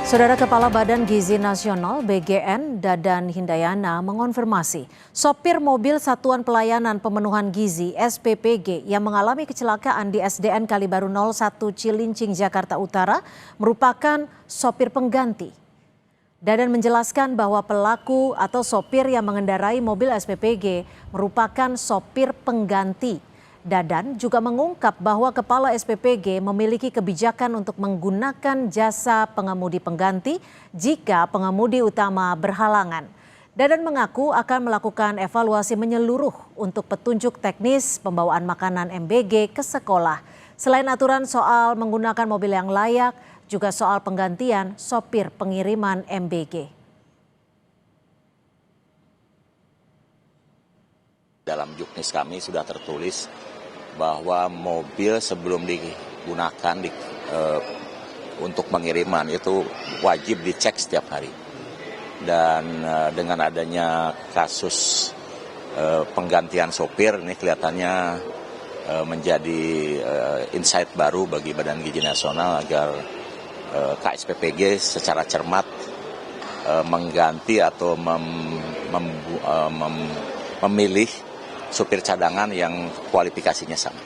Saudara Kepala Badan Gizi Nasional BGN Dadan Hindayana mengonfirmasi sopir mobil Satuan Pelayanan Pemenuhan Gizi SPPG yang mengalami kecelakaan di SDN Kalibaru 01 Cilincing, Jakarta Utara merupakan sopir pengganti. Dadan menjelaskan bahwa pelaku atau sopir yang mengendarai mobil SPPG merupakan sopir pengganti. Dadan juga mengungkap bahwa Kepala SPPG memiliki kebijakan untuk menggunakan jasa pengemudi pengganti jika pengemudi utama berhalangan. Dadan mengaku akan melakukan evaluasi menyeluruh untuk petunjuk teknis pembawaan makanan MBG ke sekolah. Selain aturan soal menggunakan mobil yang layak, juga soal penggantian sopir pengiriman MBG. Dalam juknis kami sudah tertulis bahwa mobil sebelum digunakan untuk pengiriman itu wajib dicek setiap hari. Dan dengan adanya kasus penggantian sopir ini kelihatannya menjadi insight baru bagi Badan Gizi Nasional agar KSPPG secara cermat mengganti atau memilih supir cadangan yang kualifikasinya sama.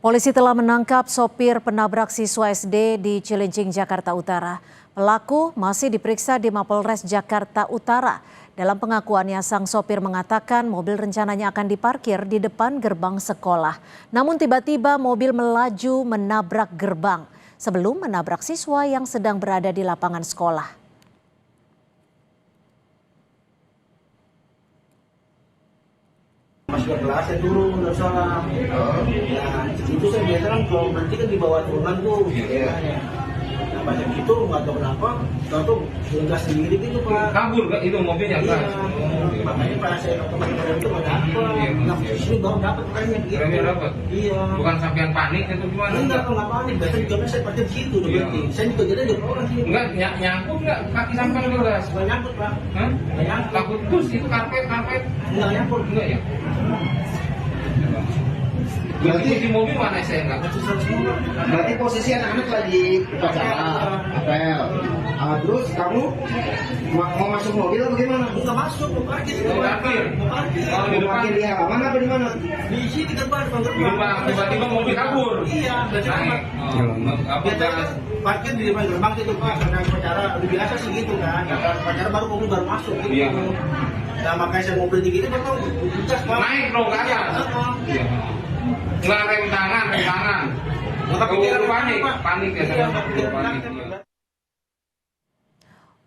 Polisi telah menangkap sopir penabrak siswa SD di Cilincing, Jakarta Utara. Pelaku masih diperiksa di Mapolres Jakarta Utara. Dalam pengakuannya, sang sopir mengatakan mobil rencananya akan diparkir di depan gerbang sekolah. Namun tiba-tiba mobil melaju menabrak gerbang sebelum menabrak siswa yang sedang berada di lapangan sekolah. Masuk ke kelas, saya turun, nggak salah. Ya, itu saya biasa kan kalau berhenti kan di bawah turunan tuh. Nah, banyak itu nggak tahu kenapa, tahu gas sendiri gitu Pak. Kabur itu mobilnya kan? Iya, makanya pada saya teman-teman itu nggak dapat. Nah, di sini baru dapat remnya gitu. Remnya dapat? Iya. Bukan sampean panik atau gimana? Enggak, kalau nggak panik, biasanya juga saya parkir di situ udah berhenti. Saya juga jadi ada orang sini. Enggak, nyangkut nggak kaki sampean ke gas? Nggak nyangkut Pak. Hah? Nggak nyangkut. Takut terus itu karpet? Nggak nyangkut. Enggak ya? Berarti di mobil mana saya enggak? Berarti posisi anak-anak lagi upacara apel. Terus kamu mau masuk mobil atau bagaimana? Nggak masuk, mau parkir. Mau parkir? Mau parkir. Oh, di Mau depan. parkir di halaman apa di mana? Di sini gerbang. Di depan, tiba-tiba mobil kabur. Iya, Naik. Apa biasanya kan parkir di depan gerbang itu Pak, karena upacara udah biasa sih gitu kan. Karena upacara baru mobil baru masuk gitu. Iya. Nah makanya saya mau berhenti gitu memang gas Pak. Naik dong ke atas. Iya. Nggak rem tangan. Nggak kepikiran Panik ya. Iya, Panik.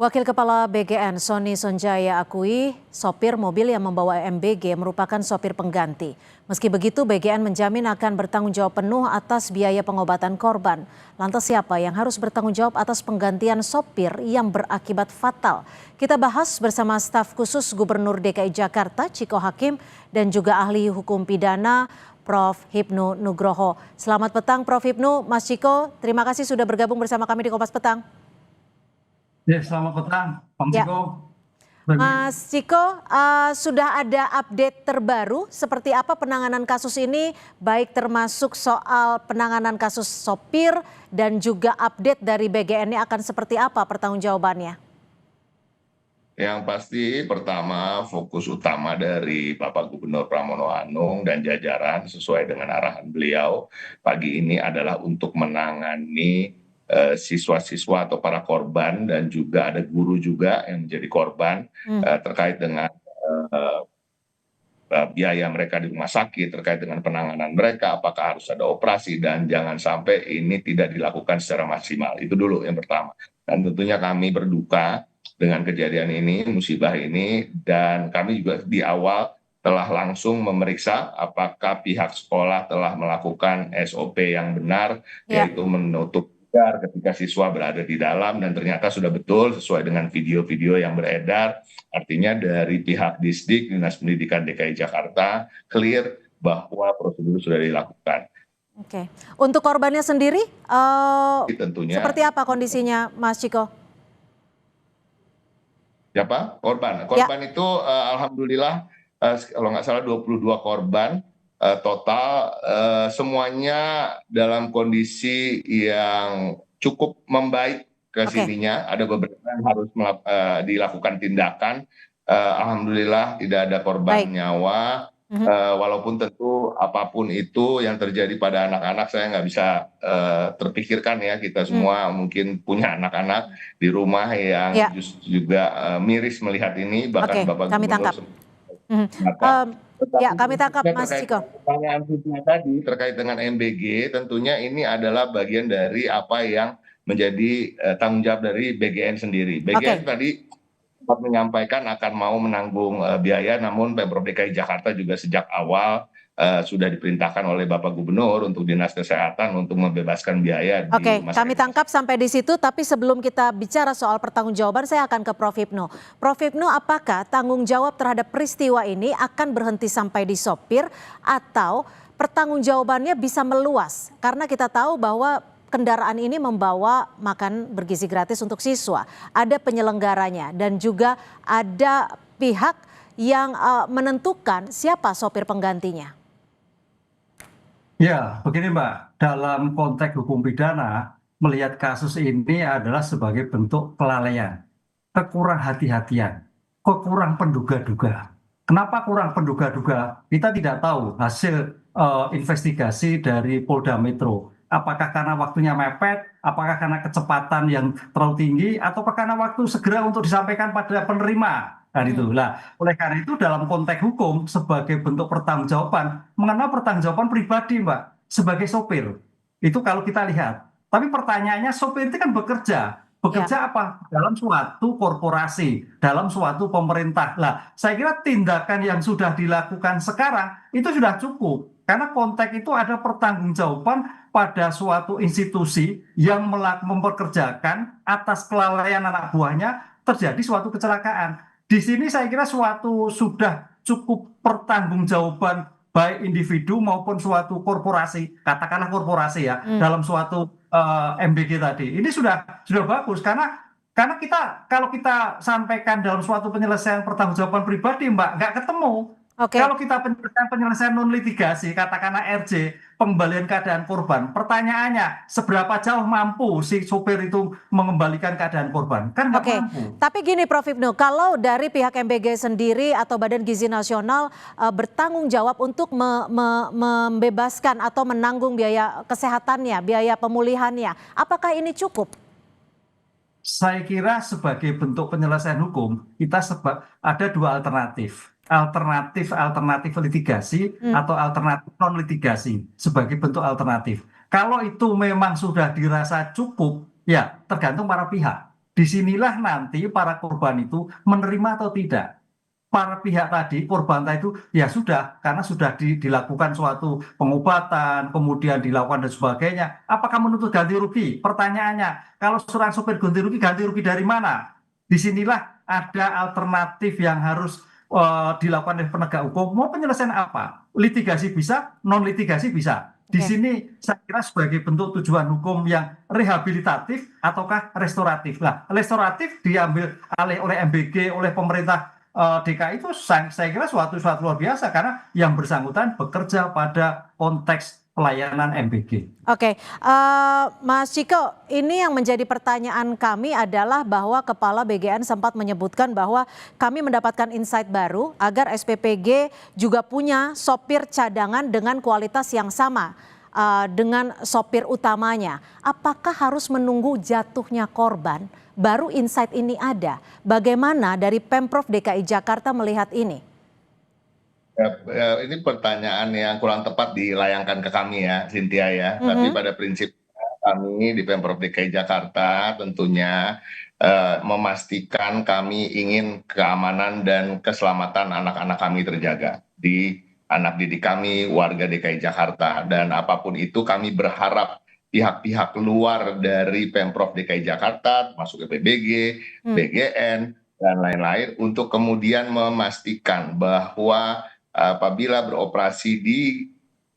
Wakil Kepala BGN Sony Sonjaya akui sopir mobil yang membawa MBG merupakan sopir pengganti. Meski begitu BGN menjamin akan bertanggung jawab penuh atas biaya pengobatan korban. Lantas siapa yang harus bertanggung jawab atas penggantian sopir yang berakibat fatal? Kita bahas bersama staf khusus Gubernur DKI Jakarta Chiko Hakim dan juga ahli hukum pidana Prof. Hipnu Nugroho. Selamat petang Prof. Hipnu. Mas Chiko, terima kasih sudah bergabung bersama kami di Kompas Petang. Ya, selamat petang, Pak Chiko. Mas Chiko, sudah ada update terbaru seperti apa penanganan kasus ini, baik termasuk soal penanganan kasus sopir dan juga update dari BGN-nya akan seperti apa pertanggungjawabannya? Yang pasti pertama fokus utama dari Bapak Gubernur Pramono Anung dan jajaran sesuai dengan arahan beliau pagi ini adalah untuk menangani siswa-siswa atau para korban dan juga ada guru juga yang menjadi korban terkait dengan biaya mereka di rumah sakit, terkait dengan penanganan mereka, apakah harus ada operasi dan jangan sampai ini tidak dilakukan secara maksimal. Itu dulu yang pertama. Dan tentunya kami berduka dengan kejadian ini, musibah ini, dan kami juga di awal telah langsung memeriksa apakah pihak sekolah telah melakukan SOP yang benar, yaitu menutup ketika siswa berada di dalam, dan ternyata sudah betul sesuai dengan video-video yang beredar. Artinya dari pihak Disdik, Dinas Pendidikan DKI Jakarta, clear bahwa prosedur sudah dilakukan. Oke, untuk korbannya sendiri, tentunya seperti apa kondisinya Mas Chiko? Siapa? Korban. Korban itu alhamdulillah kalau nggak salah 22 korban total semuanya dalam kondisi yang cukup membaik ke Oke. sininya. Ada beberapa yang harus dilakukan tindakan. Alhamdulillah tidak ada korban Baik. nyawa. Walaupun tentu apapun itu yang terjadi pada anak-anak, saya nggak bisa terpikirkan ya, kita semua mungkin punya anak-anak di rumah yang Ya. juga miris melihat ini, bahkan Oke, Bapak kami Gubernur tangkap. sempat. Ya, kami tangkap Mas Terkait Ciko. pertanyaan Fitna tadi terkait dengan MBG, tentunya ini adalah bagian dari apa yang menjadi tanggung jawab dari BGN sendiri. BGN tadi sempat menyampaikan akan mau menanggung biaya, namun Pemprov DKI Jakarta juga sejak awal sudah diperintahkan oleh Bapak Gubernur untuk Dinas Kesehatan untuk membebaskan biaya di Oke, rumah kami sakit. tangkap sampai di situ, tapi sebelum kita bicara soal pertanggungjawaban, saya akan ke Prof. Hipnu. Prof. Hipnu, apakah tanggung jawab terhadap peristiwa ini akan berhenti sampai di sopir atau pertanggungjawabannya bisa meluas? Karena kita tahu bahwa kendaraan ini membawa makan bergizi gratis untuk siswa, ada penyelenggaranya dan juga ada pihak yang menentukan siapa sopir penggantinya. Ya, begini Mbak, dalam konteks hukum pidana, melihat kasus ini adalah sebagai bentuk kelalaian, kekurang hati-hatian, kekurang penduga-duga. Kenapa kurang penduga-duga? Kita tidak tahu hasil investigasi dari Polda Metro. Apakah karena waktunya mepet, apakah karena kecepatan yang terlalu tinggi, atau karena waktu segera untuk disampaikan pada penerima. Nah, itu. Nah, oleh karena itu dalam konteks hukum sebagai bentuk pertanggungjawaban, mengenal pertanggungjawaban pribadi, Mbak, sebagai sopir. Itu kalau kita lihat. Tapi pertanyaannya, sopir itu kan bekerja. Bekerja apa? Dalam suatu korporasi, dalam suatu pemerintah. Lah, saya kira tindakan yang sudah dilakukan sekarang itu sudah cukup. Karena konteks itu ada pertanggungjawaban pada suatu institusi yang mempekerjakan atas kelalaian anak buahnya terjadi suatu kecelakaan. Di sini saya kira suatu sudah cukup pertanggungjawaban baik individu maupun suatu korporasi, katakanlah korporasi ya, dalam suatu MBG tadi. Ini sudah bagus karena kita kalau kita sampaikan dalam suatu penyelesaian pertanggungjawaban pribadi, Mbak, nggak ketemu. Kalau kita penyelesaian non litigasi, katakanlah RJ, pengembalian keadaan korban, pertanyaannya seberapa jauh mampu si sopir itu mengembalikan keadaan korban? Kan nggak mampu. Tapi gini Prof. Hipnu, kalau dari pihak MBG sendiri atau Badan Gizi Nasional bertanggung jawab untuk membebaskan atau menanggung biaya kesehatannya, biaya pemulihannya, apakah ini cukup? Saya kira sebagai bentuk penyelesaian hukum, kita ada dua alternatif. Alternatif litigasi atau alternatif non litigasi sebagai bentuk alternatif. Kalau itu memang sudah dirasa cukup, ya tergantung para pihak. Disinilah nanti para korban itu menerima atau tidak. Para pihak tadi, korban tadi itu ya sudah, karena sudah dilakukan suatu pengobatan, kemudian dilakukan dan sebagainya. Apakah menuntut ganti rugi? Pertanyaannya, kalau seorang sopir ganti rugi dari mana? Disinilah ada alternatif yang harus dilakukan oleh penegak hukum. Mau penyelesaian apa? Litigasi bisa, non litigasi bisa. Di sini saya kira sebagai bentuk tujuan hukum yang rehabilitatif ataukah restoratif. Nah, restoratif diambil alih oleh MBG, oleh pemerintah DKI itu saya kira suatu luar biasa karena yang bersangkutan bekerja pada konteks pelayanan MBG. Oke, Mas Ciko, ini yang menjadi pertanyaan kami adalah bahwa Kepala BGN sempat menyebutkan bahwa kami mendapatkan insight baru agar SPPG juga punya sopir cadangan dengan kualitas yang sama dengan sopir utamanya. Apakah harus menunggu jatuhnya korban baru insight ini ada? Bagaimana dari Pemprov DKI Jakarta melihat ini? Ini pertanyaan yang kurang tepat dilayangkan ke kami ya, Cynthia ya. Tapi pada prinsip kami di Pemprov DKI Jakarta tentunya memastikan kami ingin keamanan dan keselamatan anak-anak kami terjaga di anak didik kami, warga DKI Jakarta. Dan apapun itu kami berharap pihak-pihak luar dari Pemprov DKI Jakarta, masuk ke PBG, BGN, dan lain-lain untuk kemudian memastikan bahwa apabila beroperasi di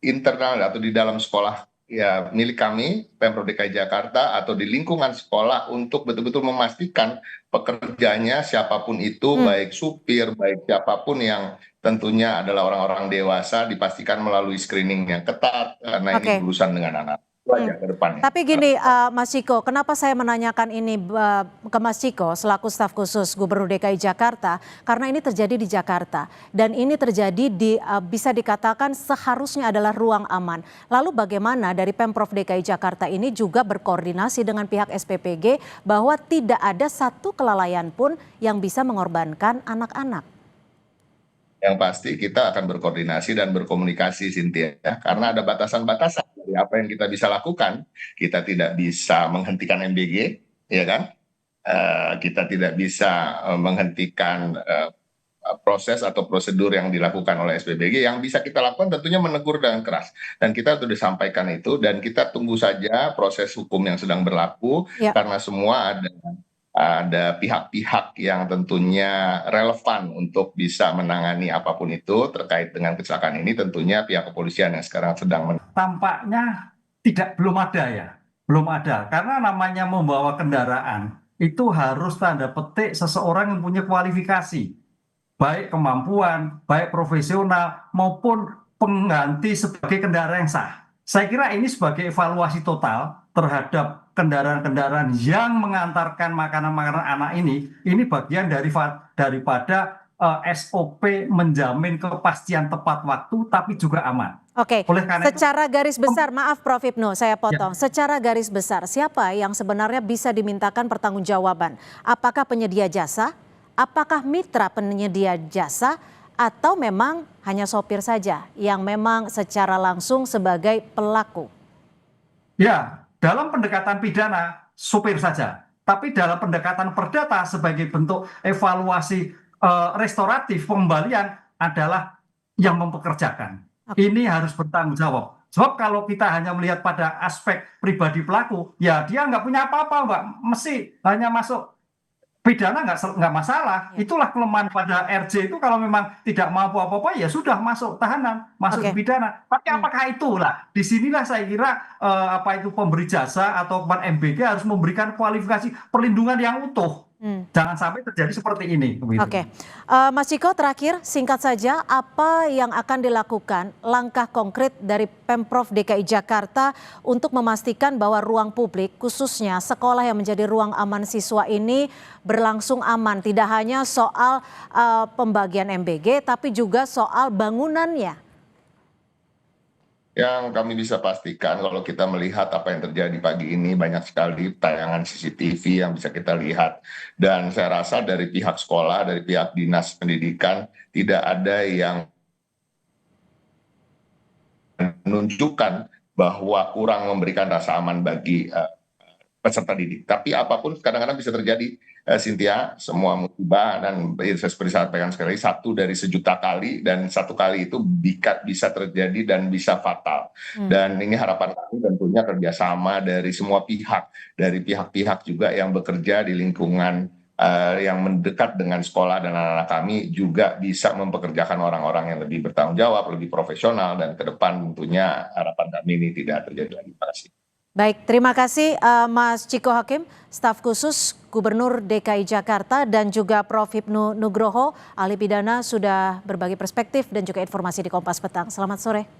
internal atau di dalam sekolah ya milik kami, Pemprov DKI Jakarta atau di lingkungan sekolah untuk betul-betul memastikan pekerjanya siapapun itu, baik supir, baik siapapun yang tentunya adalah orang-orang dewasa dipastikan melalui screening yang ketat karena ini Oke. berurusan dengan anak. Itu aja ke depannya. Tapi gini, Mas Ciko, kenapa saya menanyakan ini ke Mas Ciko selaku staf khusus Gubernur DKI Jakarta? Karena ini terjadi di Jakarta dan ini terjadi di bisa dikatakan seharusnya adalah ruang aman. Lalu bagaimana dari Pemprov DKI Jakarta ini juga berkoordinasi dengan pihak SPPG bahwa tidak ada satu kelalaian pun yang bisa mengorbankan anak-anak? Yang pasti kita akan berkoordinasi dan berkomunikasi, Cynthia, karena ada batasan-batasan dari apa yang kita bisa lakukan. Kita tidak bisa menghentikan MBG, ya kan? Kita tidak bisa menghentikan proses atau prosedur yang dilakukan oleh SPBG. Yang bisa kita lakukan tentunya menegur dengan keras. Dan kita sudah disampaikan itu, dan kita tunggu saja proses hukum yang sedang berlaku, karena semua ada pihak-pihak yang tentunya relevan untuk bisa menangani apapun itu terkait dengan kecelakaan ini, tentunya pihak kepolisian yang sekarang sedang Tampaknya belum ada karena namanya membawa kendaraan itu harus tanda petik seseorang yang punya kualifikasi, baik kemampuan, baik profesional maupun pengganti sebagai kendaraan yang sah. Saya kira ini sebagai evaluasi total terhadap kendaraan-kendaraan yang mengantarkan makanan-makanan anak ini bagian daripada SOP menjamin kepastian tepat waktu tapi juga aman. Oke, Oleh karena secara garis besar, maaf Prof. Hipnu, saya potong. Secara garis besar, siapa yang sebenarnya bisa dimintakan pertanggungjawaban? Apakah penyedia jasa? Apakah mitra penyedia jasa? Atau memang hanya sopir saja yang memang secara langsung sebagai pelaku? Ya, dalam pendekatan pidana sopir saja. Tapi dalam pendekatan perdata sebagai bentuk evaluasi restoratif pengembalian adalah yang mempekerjakan. Ini harus bertanggung jawab. Sebab kalau kita hanya melihat pada aspek pribadi pelaku, ya dia nggak punya apa-apa, Mbak. Mesti hanya masuk pidana nggak masalah. Itulah kelemahan pada RJ itu, kalau memang tidak mampu apa-apa ya sudah masuk tahanan, masuk pidana. Tapi apakah itulah? Disinilah saya kira pemberi jasa atau MBG harus memberikan kualifikasi perlindungan yang utuh. Jangan sampai terjadi seperti ini. Oke, Mas Ciko, terakhir singkat saja, apa yang akan dilakukan langkah konkret dari Pemprov DKI Jakarta untuk memastikan bahwa ruang publik khususnya sekolah yang menjadi ruang aman siswa ini berlangsung aman, tidak hanya soal pembagian MBG tapi juga soal bangunannya? Yang kami bisa pastikan kalau kita melihat apa yang terjadi pagi ini, banyak sekali tayangan CCTV yang bisa kita lihat. Dan saya rasa dari pihak sekolah, dari pihak dinas pendidikan, tidak ada yang menunjukkan bahwa kurang memberikan rasa aman bagi peserta didik. Tapi apapun kadang-kadang bisa terjadi, Cynthia, semua musibah, dan seperti saya sampaikan sekali, satu dari sejuta kali, dan satu kali itu bisa terjadi dan bisa fatal. Dan ini harapan kami tentunya kerjasama dari semua pihak, dari pihak-pihak juga yang bekerja di lingkungan yang mendekat dengan sekolah dan anak-anak kami juga bisa mempekerjakan orang-orang yang lebih bertanggung jawab, lebih profesional, dan ke depan tentunya harapan kami ini tidak terjadi lagi. Terima kasih. Baik, terima kasih Mas Ciko Hakim, staf khusus Gubernur DKI Jakarta, dan juga Prof. Hipnu Nugroho, ahli pidana, sudah berbagi perspektif dan juga informasi di Kompas Petang. Selamat sore.